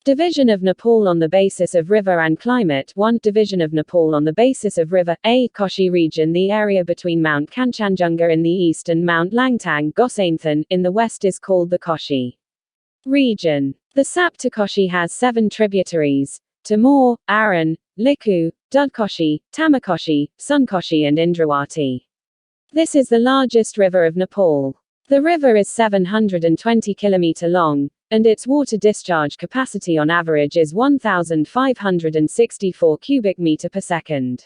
Division of Nepal on the basis of river and climate. 1. Division of Nepal on the basis of river. A. Koshi region. The area between Mount Kanchenjunga in the east and Mount Langtang Gosanthan in the west is called the Koshi region. The Saptakoshi has 7 tributaries: Tamor, Aran, Liku, Dudkoshi, Tamakoshi, Sunkoshi and Indrawati. This is the largest river of Nepal. The river is 720 km long, and its water discharge capacity on average is 1,564 cubic meter per second.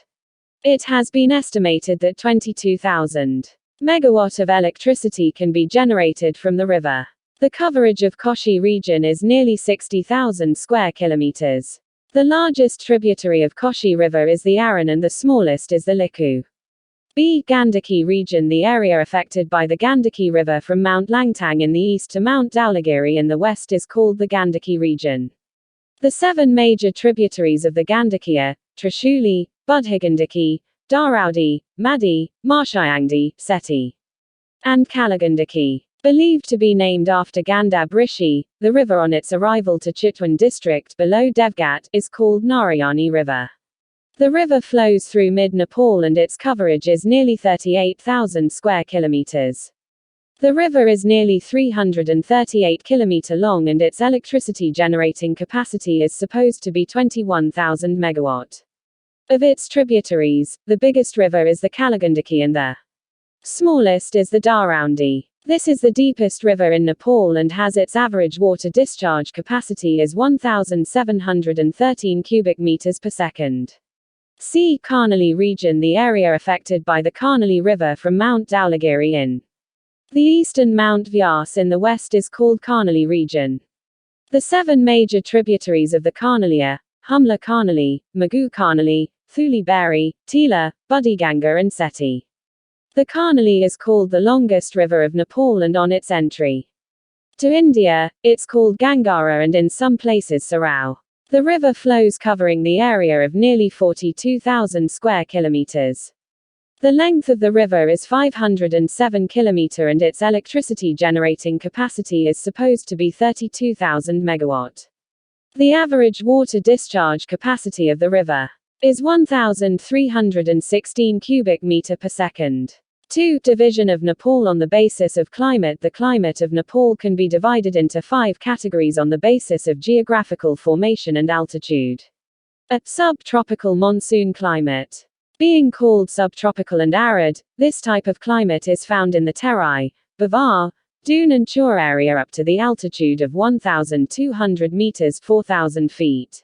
It has been estimated that 22,000 megawatt of electricity can be generated from the river. The coverage of Koshi region is nearly 60,000 square kilometers. The largest tributary of Koshi River is the Aran and the smallest is the Liku. B. Gandaki region. The area affected by the Gandaki River from Mount Langtang in the east to Mount Dhaulagiri in the west is called the Gandaki region. The 7 major tributaries of the Gandaki are Trishuli, Budhigandaki, Dharaudi, Madi, Marshayangdi, Seti, and Kalagandaki. Believed to be named after Gandab Rishi, the river on its arrival to Chitwan district below Devgat is called Narayani River. The river flows through mid-Nepal and its coverage is nearly 38,000 square kilometers. The river is nearly 338 km long and its electricity generating capacity is supposed to be 21,000 megawatt. Of its tributaries, the biggest river is the Kalagandaki and the smallest is the Dharaudi. This is the deepest river in Nepal and has its average water discharge capacity is 1,713 cubic meters per second. C. Karnali region. The area affected by the Karnali River from Mount Dhaulagiri in the east and Mount Vyas in the west is called Karnali region. The 7 major tributaries of the Karnali are Humla Karnali, Magu Karnali, Thuli Beri, Tila, Budhiganga and Seti. The Karnali is called the longest river of Nepal and on its entry to India, it's called Gangara and in some places Sarao. The river flows covering the area of nearly 42,000 square kilometers. The length of the river is 507 km and its electricity generating capacity is supposed to be 32,000 megawatt. The average water discharge capacity of the river is 1,316 cubic meter per second. 2. Division of Nepal on the basis of climate. The climate of Nepal can be divided into 5 categories on the basis of geographical formation and altitude. A. Subtropical monsoon climate. Being called subtropical and arid, this type of climate is found in the Terai, Bavar, Dune and Chur area up to the altitude of 1,200 meters 4,000 feet.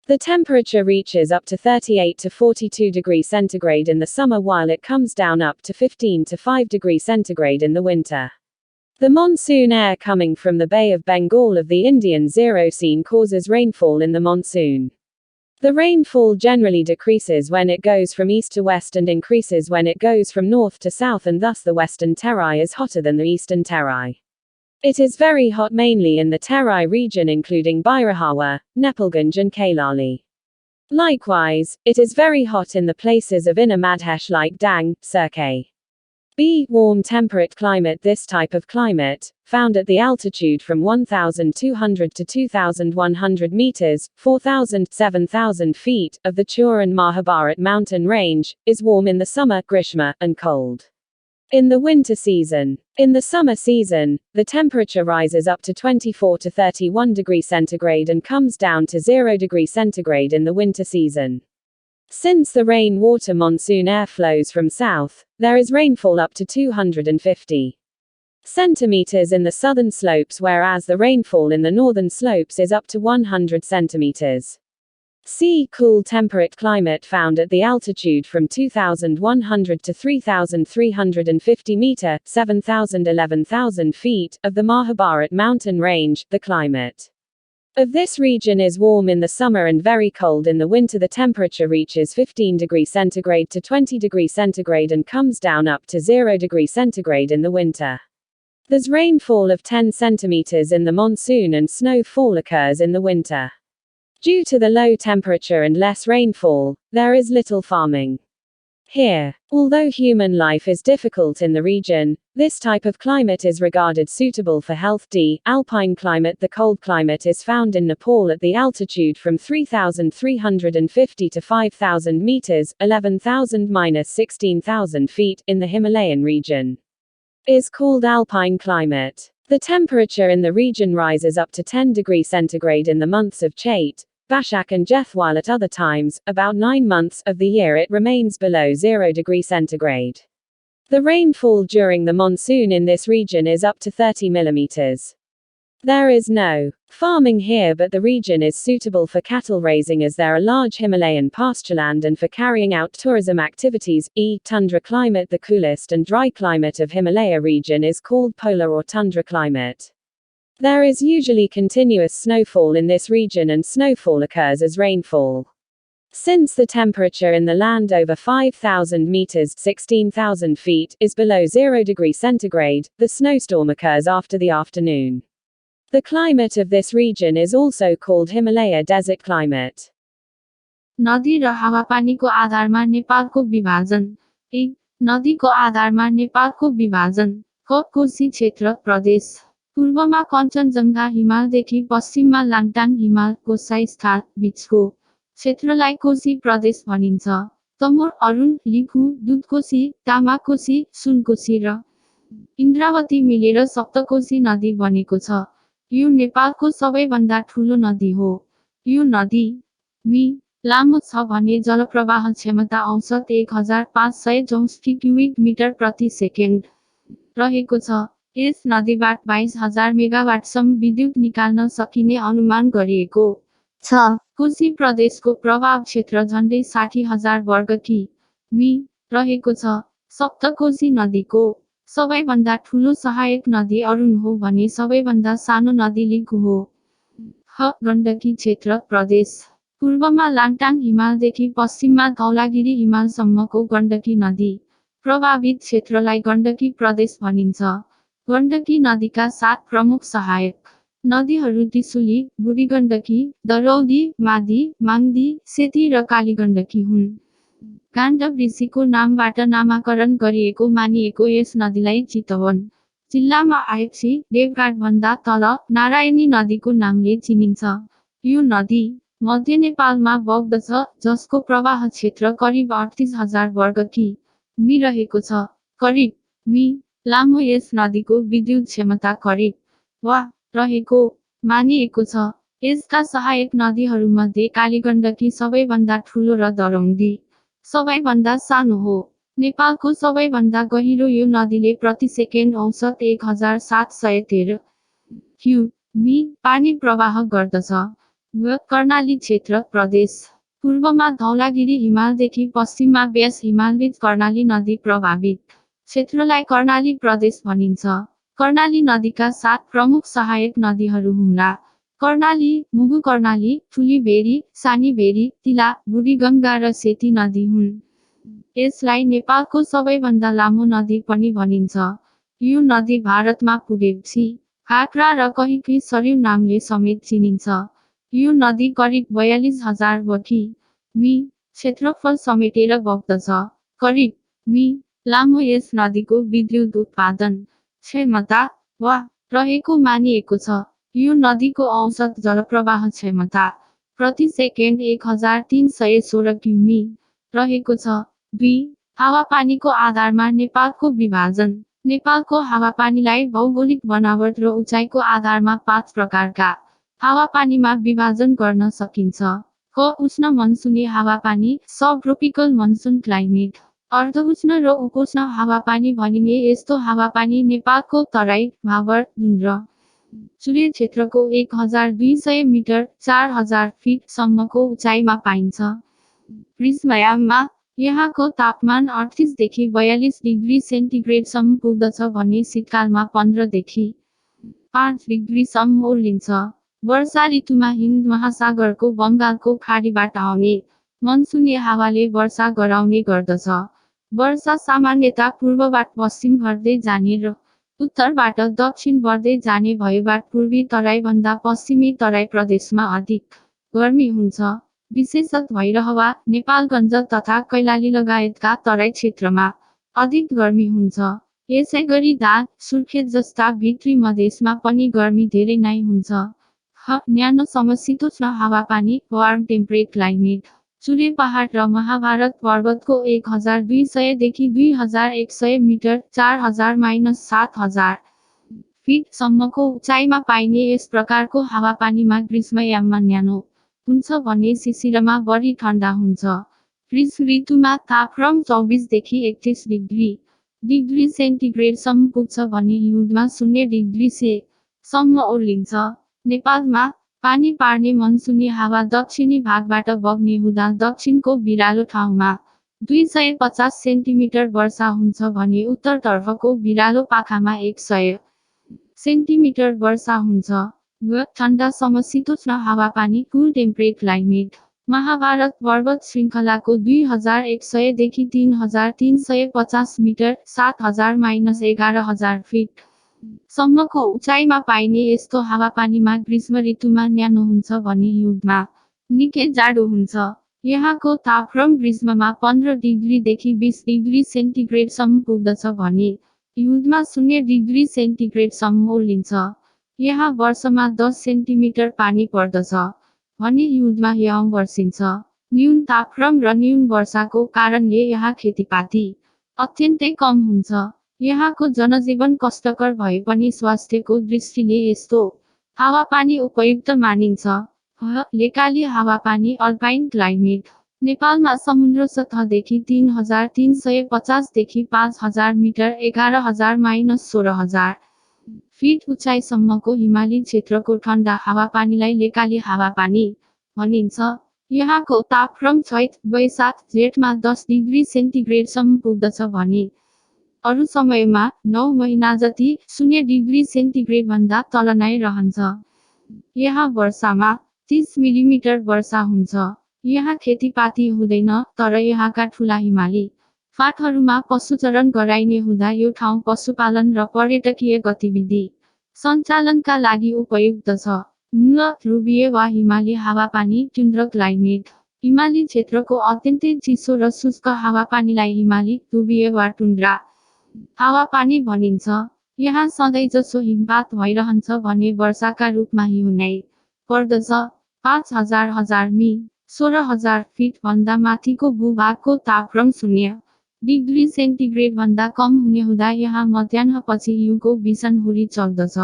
The temperature reaches up to 38 to 42 degrees centigrade in the summer while it comes down up to 15 to 5 degrees centigrade in the winter. The monsoon air coming from the Bay of Bengal of the Indian Zero Scene causes rainfall in the monsoon. The rainfall generally decreases when it goes from east to west and increases when it goes from north to south and thus the western Terai is hotter than the eastern Terai. It is very hot mainly in the Terai region including Bhairahawa, Nepalganj and Kailali. Likewise, it is very hot in the places of Inner Madhesh like Dang, Surkhay. B. Warm temperate climate. This type of climate, found at the altitude from 1,200 to 2,100 meters, 4,000 to 7,000 feet, of the Chur and Mahabharat mountain range, is warm in the summer, Grishma, and cold in the winter season. In the summer season, the temperature rises up to 24 to 31 degrees centigrade and comes down to 0 degrees centigrade in the winter season. Since the rain-water monsoon air flows from south, there is rainfall up to 250 centimeters in the southern slopes whereas the rainfall in the northern slopes is up to 100 centimeters. C. Cool temperate climate found at the altitude from 2,100 to 3,350 meter, 7,000 11,000 feet, of the Mahabharat mountain range. The climate of this region is warm in the summer and very cold in the winter. The temperature reaches 15 degrees centigrade to 20 degrees centigrade and comes down up to 0 degrees centigrade in the winter. There's rainfall of 10 centimeters in the monsoon and snowfall occurs in the winter. Due to the low temperature and less rainfall, there is little farming. Here, although human life is difficult in the region, this type of climate is regarded suitable for health. Alpine climate. The cold climate is found in Nepal at the altitude from 3,350 to 5,000 meters, 11,000–16,000 feet, in the Himalayan region. Is called alpine climate. The temperature in the region rises up to 10 degrees centigrade in the months of Chait, Baishakh and Jeth, while at other times, about 9 months of the year, it remains below 0 degrees centigrade. The rainfall during the monsoon in this region is up to 30 millimeters. There is no farming here, but the region is suitable for cattle raising as there are large Himalayan pastureland and for carrying out tourism activities. Tundra climate. The coolest and dry climate of Himalaya region is called polar or tundra climate. There is usually continuous snowfall in this region, and snowfall occurs as rainfall. Since the temperature in the land over 5,000 meters (16,000 feet) is below 0 degrees centigrade, the snowstorm occurs after the afternoon. The climate of this region is also called Himalaya desert climate. नदी र हावापानीको आधारमा नेपालको विभाजन। 1. नदीको आधारमा नेपालको विभाजन। क. कोशी क्षेत्र प्रदेश। पूर्वमा कञ्चनजङ्घा हिमालदेखि पश्चिममा लाङटाङ हिमाल कोसाई स्थान बीचको क्षेत्रलाई कोशी प्रदेश भनिन्छ। तमोर, अरुण, लिखु, दुधकोशी, तामाकोशी, सुनकोशी र इन्द्रावती मिलेर सप्तकोशी नदी बनेको छ। यो नेपालको सबैभन्दा ठूलो नदी हो। यो नदी मि लामो छ भने जलप्रवाह क्षमता औसत 1564 क्युबिक मिटर प्रति सेकेन्ड रहेको छ। यस नदीबाट 22,000 मेगावाटसम्म विद्युत निकाल्न सकिने अनुमान गरिएको छ। कोशी प्रदेशको प्रभाव क्षेत्र झन्डै 60,000 वर्ग कि.मी रहेको छ। सप्तकोशी नदीको सबैभन्दा ठूलो सहायक नदी अरुण हो भने सबैभन्दा सानो नदी लिखु हो। ह. गण्डकी क्षेत्र प्रदेश। पूर्वमा लाङटाङ हिमालदेखि पश्चिममा धौलागिरी हिमालसम्मको गण्डकी नदी प्रभावित क्षेत्रलाई गण्डकी प्रदेश भनिन्छ। गण्डकी नदीका 7 प्रमुख सहायक नदीहरू त्रिशुली, बुढीगण्डकी, दरौदी, मादी, माङ्दी, सेती र कालीगण्डकी हुन्। गाण्डव ऋषिको नामबाट नामाकरण गरिएको मानिएको यस नदीलाई चितवन जिल्लामा आएपछि देवघाटभन्दा तल नारायणी नदीको नामले चिनिन्छ। यो नदी मध्य नेपालमा बग्दछ, जसको प्रवाह क्षेत्र करिब 38,000 वर्ग कि.मी रहेको छ। करिब मि लामो यस नदीको विद्युत क्षमता करिब वा रहेको मानिएको छ। यसका सहायक नदीहरूमध्ये कालीगण्डकी सबैभन्दा ठूलो र दरौदी सबैभन्दा सानो हो। नेपालको सबैभन्दा गहिरो यो नदीले प्रति सेकेन्ड औसत 1713 क्युबी पानी प्रवाह गर्दछ। कर्णाली क्षेत्र प्रदेश। पूर्वमा धौलागिरी हिमालदेखि पश्चिममा व्यास हिमालबीच कर्णाली नदी प्रभावित क्षेत्रलाई कर्णाली प्रदेश भनिन्छ। कर्णाली नदीका 7 प्रमुख सहायक नदीहरू हुम्ला, कर्णाली, मुगु कर्णाली, ठुली भेरी, सानी भेरी, तिला, बुढीगङ्गा र सेती नदी हुन्। यसलाई नेपालको सबैभन्दा लामो नदी पनि भनिन्छ। यो नदी भारतमा पुगेपछि काँक्रा र कहिकी सरयू नामले समेत चिनिन्छ। यो नदी करिब 42,000 कि.मी क्षेत्रफल समेटेर बग्दछ। करिब मि लामो यस नदीको विद्युत उत्पादन क्षमता वा रहेको मानिएको छ। यो नदीको औसत जलप्रवाह क्षमता प्रति सेकेन्ड 1316 क्युमी रहेको छ। 2. हावापानीको आधारमा नेपालको विभाजन। नेपालको हावापानीलाई भौगोलिक बनावट र उचाइको आधारमा 5 प्रकारका हावापानीमा विभाजन गर्न सकिन्छ। क. उष्ण मनसुनी हावापानी, सबट्रोपिकल मनसुन क्लाइमेट। अर्धउष्ण र उपोष्ण हावापानी भनिने यस्तो हावापानी नेपालको तराई, भाबर, डुङ्ग्र, चुरे क्षेत्रको 1200 मिटर 4000 फिट सम्मको उचाइमा पाइन्छ। ग्रीष्मयाममा यहाँको तापमान 38 देखि 42 डिग्री सेन्टिग्रेडसम्म पुग्दछ भने शीतकालमा 15 देखि 5 डिग्रीसम्म ओर्लिन्छ। वर्षा ऋतुमा हिन्द महासागरको बङ्गालको खाडीबाट आउने मनसुनी हावाले वर्षा गराउने गर्दछ। वर्षा सामान्यतः पूर्वबाट पश्चिम घट्दै जाने र उत्तरबाट दक्षिण बढ्दै जाने भएबाट पूर्वी तराईभन्दा पश्चिमी तराई प्रदेशमा अधिक गर्मी हुन्छ। विशेषतः भैरहवा, नेपालगञ्ज तथा कैलाली लगायतका तराई क्षेत्रमा अधिक गर्मी हुन्छ। यसैगरी दाङ, सुर्खेत जस्ता भित्री मधेसमा पनि गर्मी धेरै नै हुन्छ। न्यानो समशीतोष्ण हावापानी, वार्म टेम्परेट क्लाइमेट। चुरे पहाड र महाभारत पर्वतको 1200 देखि 2100 मिटर 4000 - 7000 फिट सम्मको उचाइमा पाइने यस प्रकारको हावापानीमा ग्रीष्मयाममा न्यानो हुन्छ भने शिशिरमा बढी ठण्डा हुन्छ। ग्रीष्म ऋतुमा तापक्रम 24 देखि 31 डिग्री सेन्टिग्रेडसम्म पुग्छ भने हिउँदमा 0 डिग्री सेल्सियससम्म ओर्लिन्छ। नेपालमा पानी पार्ने मनसुनी हावा दक्षिणी भागबाट बग्ने हुँदा दक्षिणको बिरालो ठाउँमा 250 सेन्टिमिटर वर्षा हुन्छ भने उत्तरतर्फको बिरालो पाखामा 100 सेन्टिमिटर वर्षा हुन्छ। ठण्डा समशीतोष्ण हावापानी, कुल टेम्परेट क्लाइमेट। महाभारत पर्वत श्रृङ्खलाको 2100 देखि 3350 मिटर 7000 - 11000 फिट सम्मको उचाइमा पाइने यस्तो हावापानीमा ग्रीष्म ऋतुमा न्यानो हुन्छ भने हिउँदमा निकै जाडो हुन्छ। यहाँको तापक्रम ग्रीष्ममा 15 डिग्री देखि 20 डिग्री सेन्टिग्रेडसम्म पुग्दछ भने हिउँदमा 0 डिग्री सेन्टिग्रेडसम्म ओर्लिन्छ। यहाँ वर्षमा 10 सेन्टिमिटर पानी पर्दछ भने हिउँदमा हिउँ वर्षिन्छ। न्यून तापक्रम र न्यून वर्षाको कारणले यहाँ खेतीपाती अत्यन्तै कम हुन्छ। यहाँको जनजीवन कष्टकर भए पनि स्वास्थ्यको दृष्टिले यस्तो हावापानी उपयुक्त मानिन्छ। लेकाली हावापानी, अल्पाइन क्लाइमेट। नेपालमा समुद्र सतहदेखि 3350 देखि 5000 मिटर 11000 - 16000 फिट उचाइसम्मको हिमाली क्षेत्रको ठण्डा हावापानीलाई लेकाली हावापानी भनिन्छ। यहाँको तापक्रम चैत, वैशाख, जेठमा 10 डिग्री सेन्टिग्रेडसम्म पुग्दछ भने अरू समयमा 9 महिना जति 0 डिग्री सेन्टिग्रेडभन्दा तल नै रहन्छ। यहाँ वर्षामा 30 मिलिमिटर वर्षा हुन्छ। यहाँ खेतीपाती हुँदैन, तर यहाँका ठुला हिमाली फाँटहरूमा पशुचरण गराइने हुँदा यो ठाउँ पशुपालन र पर्यटकीय गतिविधि सञ्चालनका लागि उपयुक्त छ। ध्रुवीय वा हिमाली हावापानी, टुन्ड्रा क्लाइमेट। हिमाली क्षेत्रको अत्यन्तै चिसो र शुष्क हावापानीलाई हिमाली, ध्रुवीय वा टुन्ड्रा हावापानी भनिन्छ। यहाँ सधैँजसो हिमपात भइरहन्छ भने वर्षाका रूपमा हिउँ नै पर्दछ। 5000 मि 16000 फिट भन्दा माथिको भूभागको तापक्रम 0 डिग्री सेन्टिग्रेडभन्दा कम हुने हुँदा यहाँ मध्याह्नपछि हिउँको भीषण हुरी चल्दछ।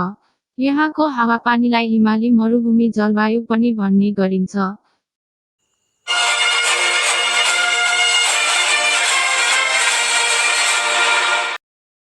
यहाँको हावापानीलाई हिमाली मरुभूमि जलवायु पनि भन्ने गरिन्छ।